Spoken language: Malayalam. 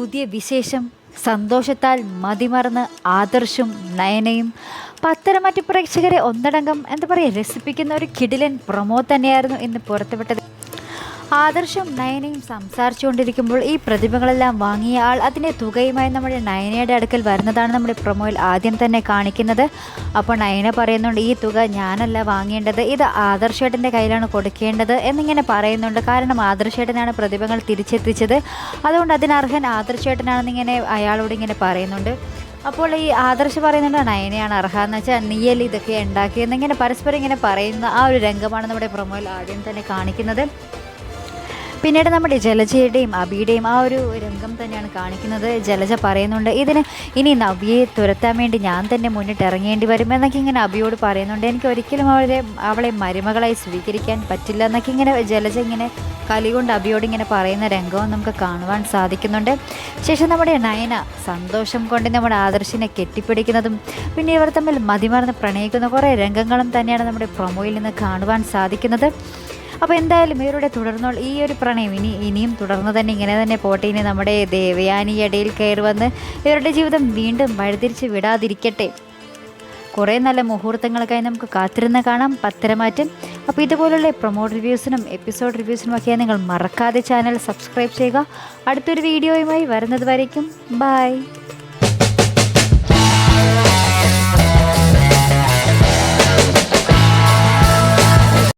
പുതിയ വിശേഷം. സന്തോഷത്താൽ മതിമറന്ന് ആദർശും നയനയും പത്തരമാറ്റ് പ്രേക്ഷകരെ ഒന്നടങ്കം എന്താ പറയുക രസിപ്പിക്കുന്ന ഒരു കിടിലൻ പ്രൊമോ തന്നെയായിരുന്നു ഇന്ന് പുറത്തുവിട്ടത്. ആദർശും നയനയും സംസാരിച്ചുകൊണ്ടിരിക്കുമ്പോൾ ഈ പ്രതിഭകളെല്ലാം വാങ്ങിയ ആൾ അതിൻ്റെ തുകയുമായി നമ്മുടെ നയനയുടെ അടുക്കൽ വരുന്നതാണ് നമ്മുടെ പ്രൊമോയിൽ ആദ്യം തന്നെ കാണിക്കുന്നത്. അപ്പോൾ നയന പറയുന്നുണ്ട്, ഈ തുക ഞാനല്ല വാങ്ങേണ്ടത്, ഇത് ആദർശേട്ടൻ്റെ കയ്യിലാണ് കൊടുക്കേണ്ടത് എന്നിങ്ങനെ പറയുന്നുണ്ട്. കാരണം ആദർശേട്ടനാണ് പ്രതിഭകൾ തിരിച്ചെത്തിച്ചത്, അതുകൊണ്ട് അതിനർഹൻ ആദർശേട്ടനാണെന്നിങ്ങനെ അയാളോട് ഇങ്ങനെ പറയുന്നുണ്ട്. അപ്പോൾ ഈ ആദർശ് പറയുന്നുണ്ട് നയനയാണ് അർഹ എന്ന് വെച്ചാൽ നീയൽ ഇതൊക്കെ ഉണ്ടാക്കിയെന്നിങ്ങനെ പരസ്പരം ഇങ്ങനെ പറയുന്ന ആ ഒരു രംഗമാണ് നമ്മുടെ പ്രൊമോയിൽ ആദ്യം തന്നെ കാണിക്കുന്നത്. പിന്നീട് നമ്മുടെ ജലജയുടെയും അബിയുടെയും ആ ഒരു രംഗം തന്നെയാണ് കാണിക്കുന്നത്. ജലജ പറയുന്നുണ്ട്, ഇതിന് ഇനി നവ്യയെ തുരത്താൻ വേണ്ടി ഞാൻ തന്നെ മുന്നിട്ട് ഇറങ്ങേണ്ടി വരും എന്നൊക്കെ ഇങ്ങനെ അബിയോട് പറയുന്നുണ്ട്. എനിക്ക് ഒരിക്കലും അവളെ മരുമകളായി സ്വീകരിക്കാൻ പറ്റില്ല എന്നൊക്കെ ഇങ്ങനെ ജലജ ഇങ്ങനെ കലികൊണ്ട് അബിയോട് ഇങ്ങനെ പറയുന്ന രംഗവും നമുക്ക് കാണുവാൻ സാധിക്കുന്നുണ്ട്. ശേഷം നമ്മുടെ നയന സന്തോഷം കൊണ്ട് നമ്മുടെ ആദർശിനെ കെട്ടിപ്പിടിക്കുന്നതും പിന്നെ ഇവർ തമ്മിൽ മതിമറന്ന് പ്രണയിക്കുന്ന കുറേ രംഗങ്ങളും തന്നെയാണ് നമ്മുടെ പ്രൊമോയിൽ നിന്ന് കാണുവാൻ സാധിക്കുന്നത്. അപ്പോൾ എന്തായാലും ഇവരുടെ തുടർന്നുള്ള ഈ ഒരു പ്രണയം ഇനിയും തുടർന്ന് തന്നെ ഇങ്ങനെ തന്നെ പോട്ടെ. ഇനി നമ്മുടെ ദേവയാനി ഇടയിൽ കയറി വന്ന് ഇവരുടെ ജീവിതം വീണ്ടും വഴിതിരിച്ച് വിടാതിരിക്കട്ടെ. കുറേ നല്ല മുഹൂർത്തങ്ങൾക്കായി നമുക്ക് കാത്തിരുന്ന് കാണാം പത്തരമാറ്റം. അപ്പോൾ ഇതുപോലുള്ള പ്രൊമോ റിവ്യൂസിനും എപ്പിസോഡ് റിവ്യൂസിനും ഒക്കെ നിങ്ങൾ മറക്കാതെ ചാനൽ സബ്സ്ക്രൈബ് ചെയ്യുക. അടുത്തൊരു വീഡിയോയുമായി വരുന്നത് വരയ്ക്കും ബൈ.